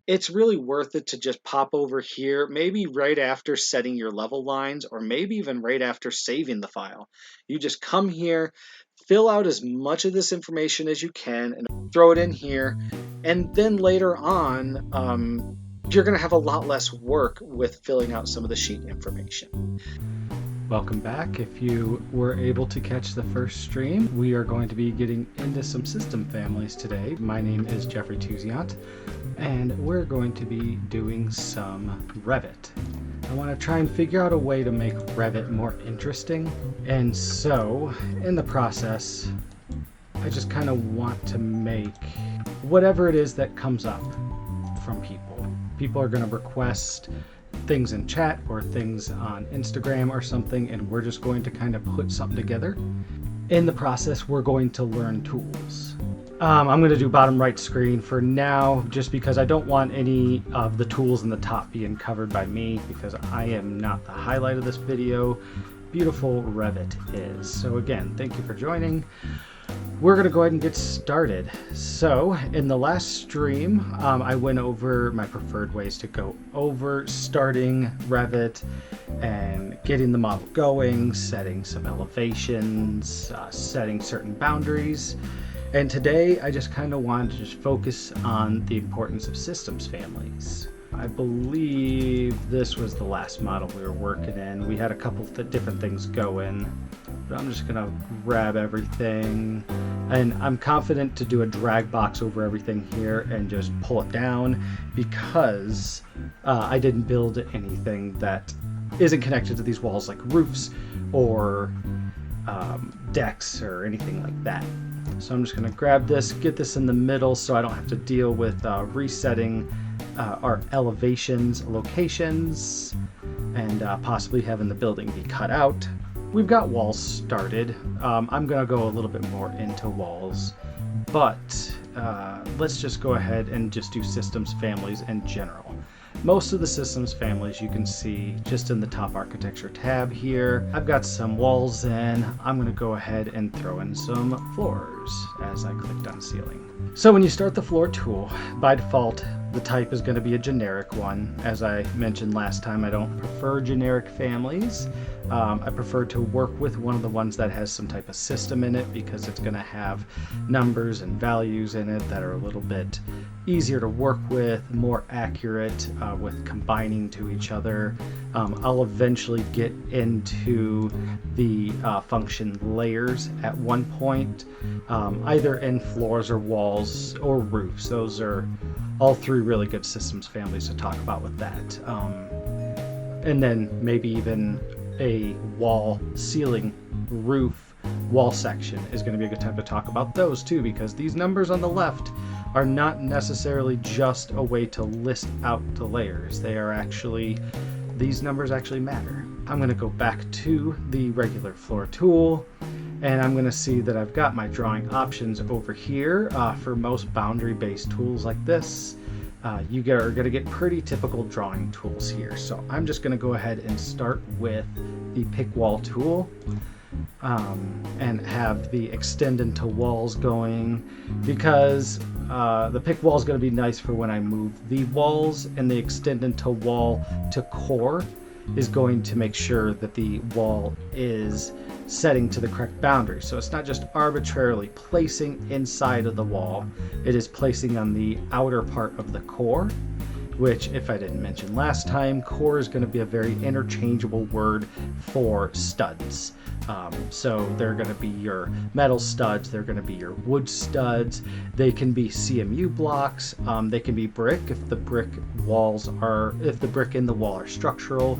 it's really worth it to just pop over here, maybe right after setting your level lines, or maybe even right after saving the file. You just come here, fill out as much of this information as you can, and throw it in here. And then later on, you're going to have a lot less work with filling out some of the sheet information. Welcome back. If you were able to catch the first stream, we are going to be getting into some system families today. My name is Jeffrey Tuziant, and we're going to be doing some Revit. I want to try and figure out a way to make Revit more interesting, and so in the process, I just kind of want to make whatever it is that comes up from people. People are going to request things in chat or things on Instagram or something, and we're just going to kind of put something together. In the process, we're going to learn tools. I'm going to do bottom right screen for now, just because I don't want any of the tools in the top being covered by me, because I am not the highlight of this video. Beautiful Revit is. So again, thank you for joining. We're going to go ahead and get started. So in the last stream, I went over my preferred ways to go over starting Revit and getting the model going, setting some elevations, setting certain boundaries. And today I just kind of wanted to just focus on the importance of systems families. I believe this was the last model we were working in. We had a couple of different things going, but I'm just gonna grab everything, and I'm confident to do a drag box over everything here and just pull it down, because I didn't build anything that isn't connected to these walls, like roofs or decks or anything like that. So I'm just gonna grab this, get this in the middle so I don't have to deal with resetting our elevations, locations, and possibly having the building be cut out. We've got walls started. I'm gonna go a little bit more into walls, but let's just go ahead and just do systems families in general. Most of the systems families you can see just in the top architecture tab here. I've got some walls in. I'm going to go ahead and throw in some floors as I clicked on ceiling. So when you start the floor tool, by default, the type is going to be a generic one. As I mentioned last time, I don't prefer generic families. I prefer to work with one of the ones that has some type of system in it, because it's going to have numbers and values in it that are a little bit easier to work with, more accurate with combining to each other. I'll eventually get into the function layers at one point, either in floors or walls or roofs. Those are all three really good systems families to talk about with that. And then maybe even a wall, ceiling, roof, wall section is going to be a good time to talk about those too, because these numbers on the left are not necessarily just a way to list out the layers. They are actually, these numbers actually matter. I'm going to go back to the regular floor tool, and I'm going to see that I've got my drawing options over here. For most boundary-based tools like this, you are going to get pretty typical drawing tools here. So I'm just going to go ahead and start with the pick wall tool, and have the extend into walls going, because the pick wall is going to be nice for when I move the walls, and the extend into wall to core is going to make sure that the wall is setting to the correct boundary. So it's not just arbitrarily placing inside of the wall, it is placing on the outer part of the core, which, if I didn't mention last time, core is going to be a very interchangeable word for studs. So they're going to be your metal studs, they're going to be your wood studs, they can be CMU blocks, they can be brick if the brick in the wall are structural.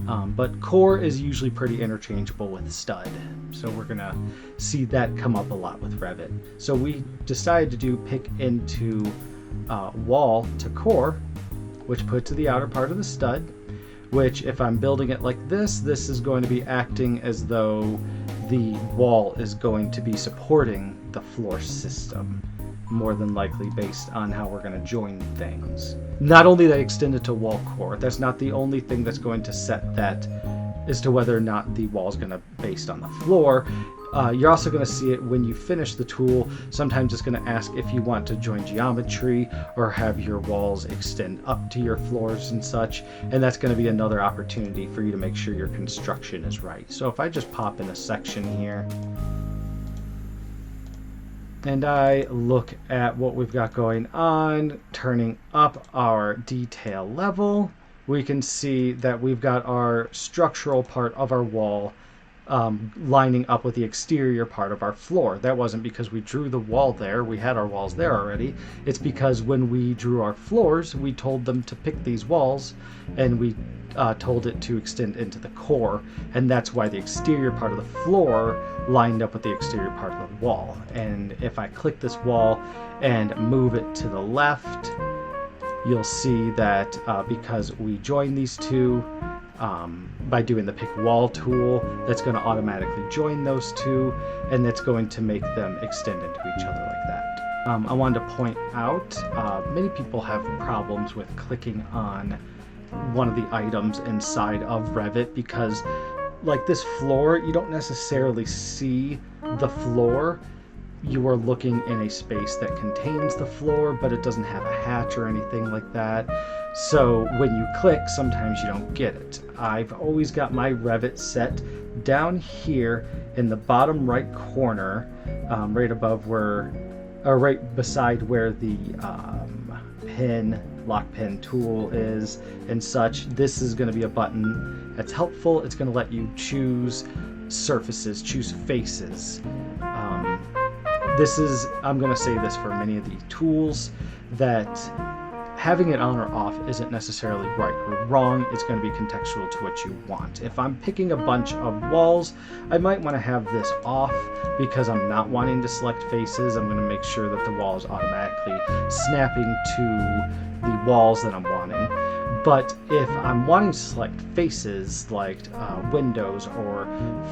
But core is usually pretty interchangeable with stud. So we're going to see that come up a lot with Revit. So we decided to do pick into wall to core, which put to the outer part of the stud, which if I'm building it like this is going to be acting as though the wall is going to be supporting the floor system, more than likely based on how we're going to join things. Not only that extended to wall core, that's not the only thing that's going to set that as to whether or not the wall is going to be based on the floor. You're also going to see it when you finish the tool. Sometimes it's going to ask if you want to join geometry or have your walls extend up to your floors and such, and that's going to be another opportunity for you to make sure your construction is right. So if I just pop in a section here and I look at what we've got going on, turning up our detail level, we can see that we've got our structural part of our wall lining up with the exterior part of our floor. That wasn't because we drew the wall there. We had our walls there already. It's because when we drew our floors, we told them to pick these walls, and we told it to extend into the core, and that's why the exterior part of the floor lined up with the exterior part of the wall. And if I click this wall and move it to the left, you'll see that because we join these two, by doing the pick wall tool, that's going to automatically join those two, and that's going to make them extend into each other like that. I wanted to point out, many people have problems with clicking on one of the items inside of Revit because, like this floor, you don't necessarily see the floor. You are looking in a space that contains the floor, but it doesn't have a hatch or anything like that. So when you click, sometimes you don't get it. I've always got my Revit set down here in the bottom right corner, right above where, or right beside where the lock pin tool is and such. This is going to be a button that's helpful. It's going to let you choose surfaces, choose faces. I'm going to say this for many of the tools, that having it on or off isn't necessarily right or wrong. It's going to be contextual to what you want. If I'm picking a bunch of walls, I might want to have this off because I'm not wanting to select faces. I'm going to make sure that the wall is automatically snapping to the walls that I'm wanting. But if I'm wanting to select faces like windows or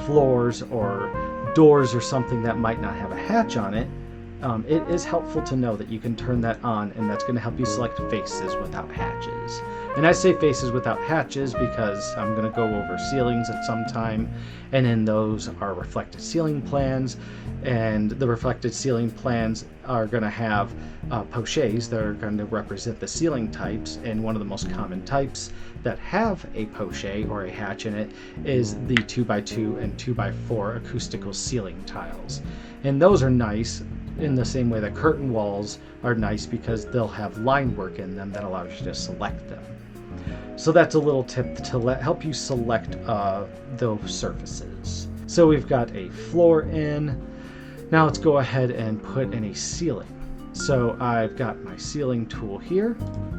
floors or doors or something that might not have a hatch on it, it is helpful to know that you can turn that on, and that's going to help you select faces without hatches. And I say faces without hatches because I'm going to go over ceilings at some time, and in those are reflected ceiling plans, and the reflected ceiling plans are going to have pochets that are going to represent the ceiling types, and one of the most common types that have a poche or a hatch in it is the 2x2 and 2x4 acoustical ceiling tiles. And those are nice in the same way that curtain walls are nice because they'll have line work in them that allows you to select them. So that's a little tip to help you select those surfaces. So we've got a floor in. Now let's go ahead and put in a ceiling. So I've got my ceiling tool here.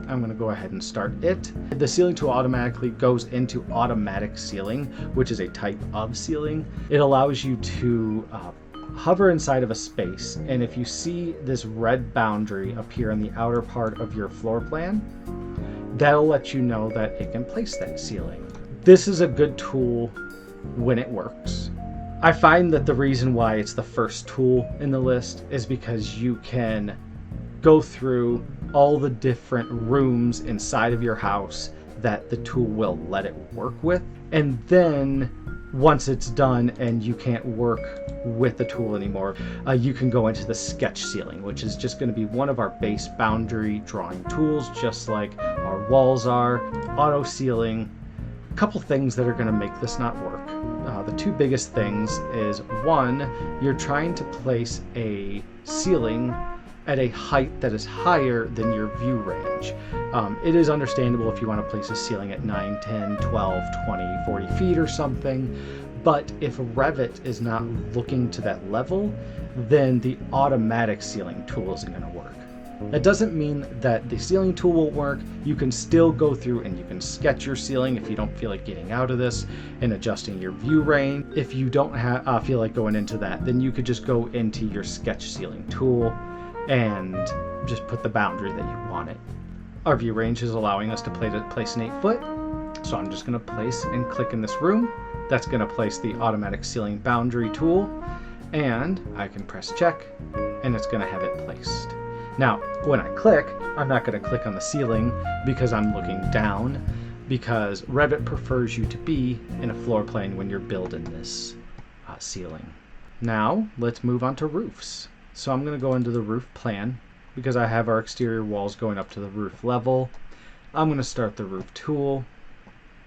I'm going to go ahead and start it. The ceiling tool automatically goes into automatic ceiling, which is a type of ceiling. It allows you to hover inside of a space, and if you see this red boundary appear in the outer part of your floor plan, that'll let you know that it can place that ceiling. This is a good tool when it works. I find that the reason why it's the first tool in the list is because you can go through all the different rooms inside of your house that the tool will let it work with, and then once it's done and you can't work with the tool anymore, you can go into the sketch ceiling, which is just going to be one of our base boundary drawing tools, just like our walls are. Auto ceiling. A couple things that are going to make this not work. The two biggest things is, one, you're trying to place a ceiling at a height that is higher than your view range. It is understandable if you want to place a ceiling at 9, 10, 12, 20, 40 feet or something, but if Revit is not looking to that level, then the automatic ceiling tool isn't going to work. That doesn't mean that the ceiling tool won't work. You can still go through and you can sketch your ceiling if you don't feel like getting out of this and adjusting your view range. If you don't feel like going into that, then you could just go into your sketch ceiling tool and just put the boundary that you want it. Our view range is allowing us to place an 8 foot. So I'm just going to place and click in this room. That's going to place the automatic ceiling boundary tool, and I can press check and it's going to have it placed. Now, when I click, I'm not going to click on the ceiling because I'm looking down, because Revit prefers you to be in a floor plane when you're building this ceiling. Now let's move on to roofs. So I'm going to go into the roof plan because I have our exterior walls going up to the roof level. I'm going to start the roof tool.